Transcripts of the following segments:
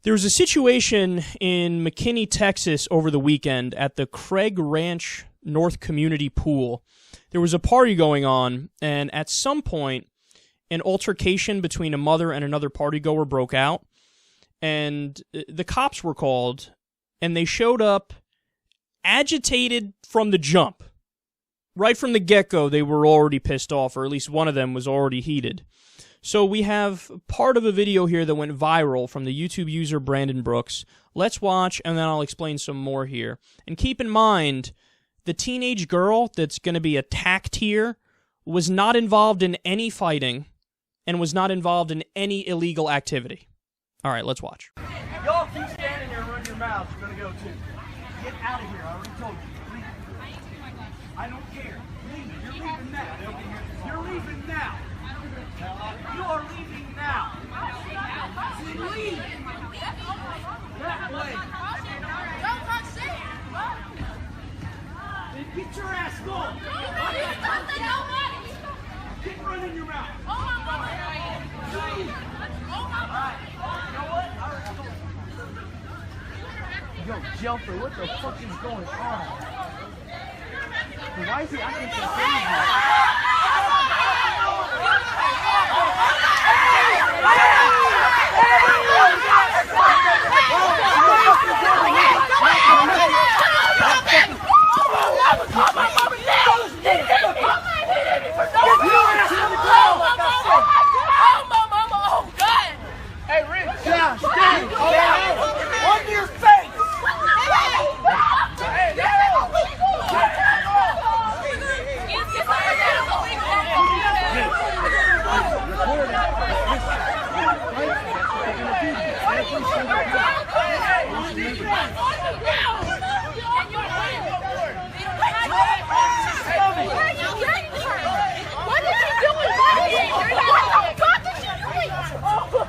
There was a situation in McKinney, Texas over the weekend at the Craig Ranch North Community Pool. There was a party going on, and at some point, an altercation between a mother and another partygoer broke out, and the cops were called, and they showed up agitated from the jump. Right from the get-go, they were already pissed off, or at least one of them was already heated. So we have part of a video here that went viral from the YouTube user Brandon Brooks. Let's watch, and then I'll explain some more here. And keep in mind, the teenage girl that's going to be attacked here was not involved in any fighting and was not involved in any illegal activity. All right, let's watch. Y'all keep standing there and run your mouths. You're going to go too. Get out of here. I already told you. Leave. I don't care. Leave. You're leaving now. You're leaving now. You are leaving now. Leave. That way. Then get your ass going. Keep running your mouth. Leave. Yo, Jumper, what the fuck is going on? Why is he acting so crazy? Hey, Rich. Yeah, stay. On your face.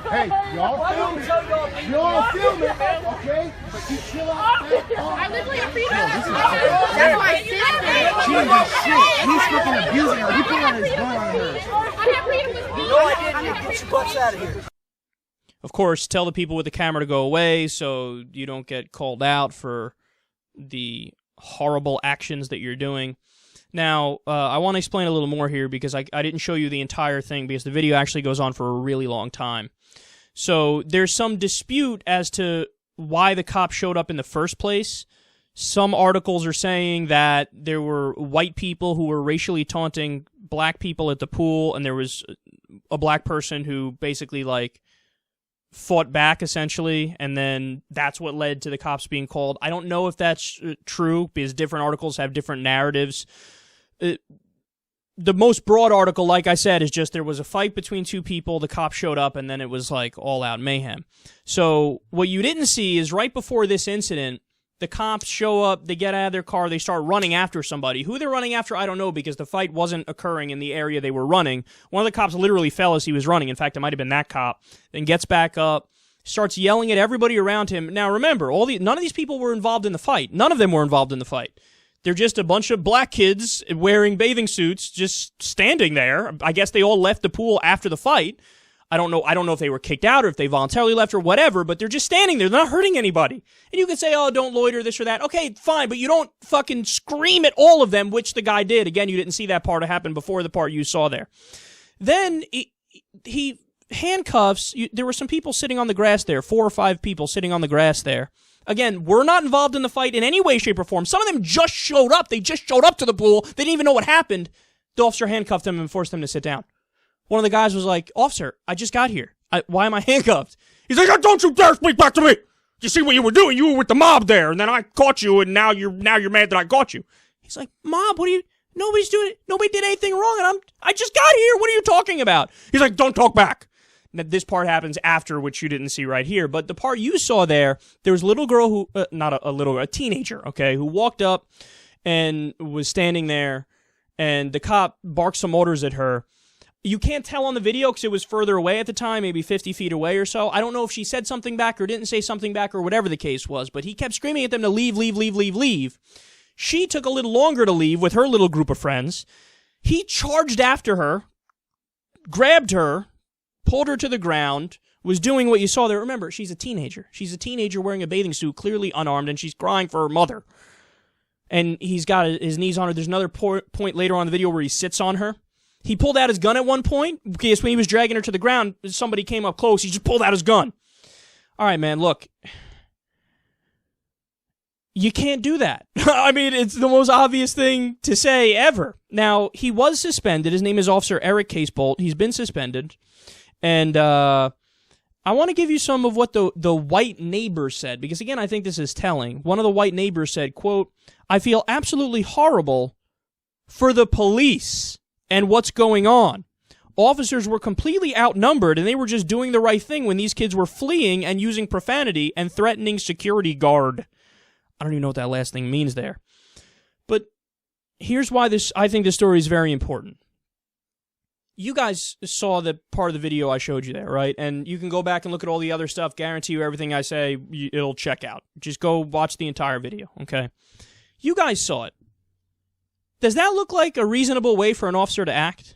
Hey, y'all film it. Y'all film it, okay? But you chill out. I literally agreed with this. That's my sister. Jesus shit. He's fucking abusing her. He put on his gun on her. I agreed with me. No, I didn't. Get your butts out of here. Of course, tell the people with the camera to go away so you don't get called out for the horrible actions that you're doing. Now, I want to explain a little more here because I didn't show you the entire thing because the video actually goes on for a really long time. So there's some dispute as to why the cops showed up in the first place. Some articles are saying that there were white people who were racially taunting black people at the pool, and there was a black person who basically, like, fought back, essentially, and then that's what led to the cops being called. I don't know if that's true, because different articles have different narratives. The most broad article, like I said, is just there was a fight between two people, the cops showed up, and then it was like all-out mayhem. So what you didn't see is right before this incident, the cops show up, they get out of their car, they start running after somebody. Who they're running after, I don't know, because the fight wasn't occurring in the area they were running. One of the cops literally fell as he was running. In fact, it might have been that cop. Then gets back up, starts yelling at everybody around him. Now remember, none of these people were involved in the fight. None of them were involved in the fight. They're just a bunch of black kids wearing bathing suits just standing there. I guess they all left the pool after the fight. I don't know if they were kicked out or if they voluntarily left or whatever, but they're just standing there. They're not hurting anybody. And you can say, oh, don't loiter, this or that. Okay, fine, but you don't fucking scream at all of them, which the guy did. Again, you didn't see that part happen before the part you saw there. Then he handcuffs. There were some people sitting on the grass there, 4 or 5 people sitting on the grass there. Again, we're not involved in the fight in any way, shape, or form. Some of them just showed up. They just showed up to the pool. They didn't even know what happened. The officer handcuffed them and forced them to sit down. One of the guys was like, officer, I just got here. Why am I handcuffed? He's like, don't you dare speak back to me. You see what you were doing? You were with the mob there, and then I caught you, and now you're mad that I caught you. He's like, mob, nobody's doing it. Nobody did anything wrong, and I just got here. What are you talking about? He's like, don't talk back. This part happens after, which you didn't see right here. But the part you saw there was a little girl who, a teenager, okay, who walked up and was standing there, and the cop barked some orders at her. You can't tell on the video because it was further away at the time, maybe 50 feet away or so. I don't know if she said something back or didn't say something back or whatever the case was, but he kept screaming at them to leave, leave, leave, leave, leave. She took a little longer to leave with her little group of friends. He charged after her, grabbed her, pulled her to the ground, was doing what you saw there. Remember, she's a teenager. She's a teenager wearing a bathing suit, clearly unarmed, and she's crying for her mother. And he's got his knees on her. There's another point later on in the video where he sits on her. He pulled out his gun at one point, because when he was dragging her to the ground, somebody came up close. He just pulled out his gun. All right, man, look. You can't do that. I mean, it's the most obvious thing to say ever. Now, he was suspended. His name is Officer Eric Casebolt. He's been suspended. And I want to give you some of what the white neighbor said, because, again, I think this is telling. One of the white neighbors said, quote, "I feel absolutely horrible for the police and what's going on. Officers were completely outnumbered, and they were just doing the right thing when these kids were fleeing and using profanity and threatening security guard." I don't even know what that last thing means there. But here's why I think this story is very important. You guys saw the part of the video I showed you there, right? And you can go back and look at all the other stuff. Guarantee you everything I say, it'll check out. Just go watch the entire video, okay? You guys saw it. Does that look like a reasonable way for an officer to act?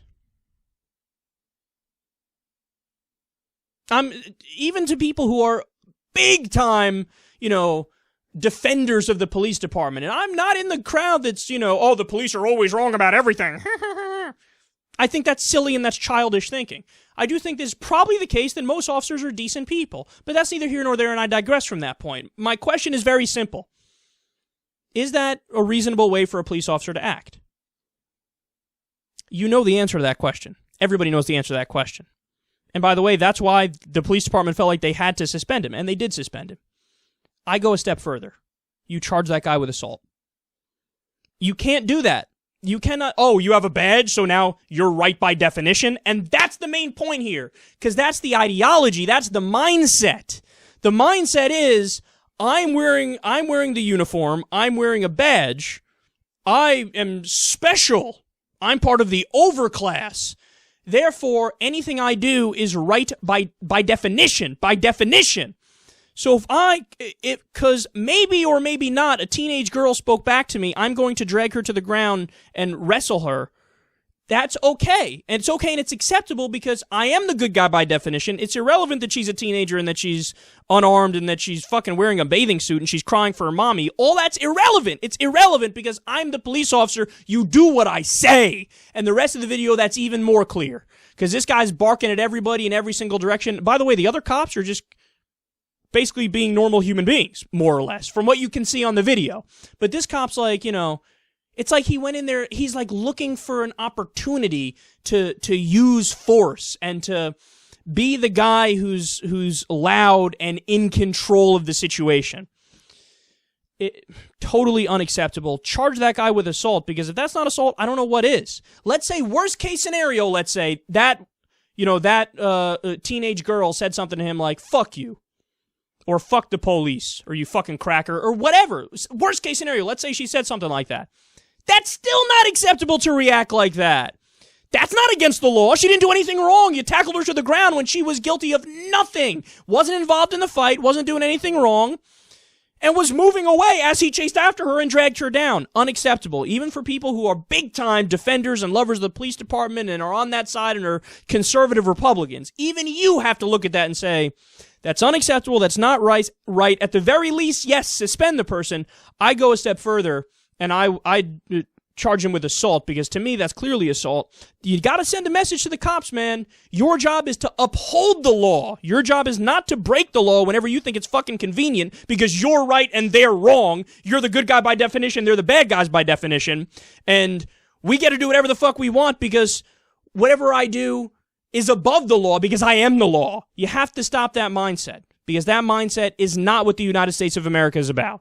Even to people who are big time, defenders of the police department. And I'm not in the crowd that's, oh, the police are always wrong about everything. I think that's silly and that's childish thinking. I do think this is probably the case that most officers are decent people. But that's neither here nor there, and I digress from that point. My question is very simple. Is that a reasonable way for a police officer to act? You know the answer to that question. Everybody knows the answer to that question. And by the way, that's why the police department felt like they had to suspend him, and they did suspend him. I go a step further. You charge that guy with assault. You can't do that. You cannot, you have a badge, so now you're right by definition. And that's the main point here, because that's the ideology, that's the mindset. The mindset is, I'm wearing the uniform, I'm wearing a badge, I am special, I'm part of the overclass. Therefore, anything I do is right by definition. So because maybe or maybe not a teenage girl spoke back to me, I'm going to drag her to the ground and wrestle her. That's okay. And it's okay and it's acceptable because I am the good guy by definition. It's irrelevant that she's a teenager and that she's unarmed and that she's fucking wearing a bathing suit and she's crying for her mommy. All that's irrelevant. It's irrelevant because I'm the police officer. You do what I say. And the rest of the video, that's even more clear. Because this guy's barking at everybody in every single direction. By the way, the other cops are just basically being normal human beings, more or less, from what you can see on the video. But this cop's like, it's like he went in there, he's like looking for an opportunity to use force and to be the guy who's loud and in control of the situation. Totally unacceptable. Charge that guy with assault, because if that's not assault, I don't know what is. Let's say, worst case scenario, let's say that teenage girl said something to him like, "Fuck you," or "fuck the police," or "you fucking cracker," or whatever. Worst case scenario, let's say she said something like that. That's still not acceptable to react like that. That's not against the law. She didn't do anything wrong. You tackled her to the ground when she was guilty of nothing. Wasn't involved in the fight, wasn't doing anything wrong, and was moving away as he chased after her and dragged her down. Unacceptable. Even for people who are big-time defenders and lovers of the police department and are on that side and are conservative Republicans. Even you have to look at that and say, that's unacceptable, that's not right. At the very least, yes, suspend the person. I go a step further, and I charge him with assault, because to me, that's clearly assault. You gotta send a message to the cops, man. Your job is to uphold the law. Your job is not to break the law whenever you think it's fucking convenient, because you're right and they're wrong. You're the good guy by definition, they're the bad guys by definition, and we get to do whatever the fuck we want because whatever I do is above the law because I am the law. You have to stop that mindset, because that mindset is not what the United States of America is about.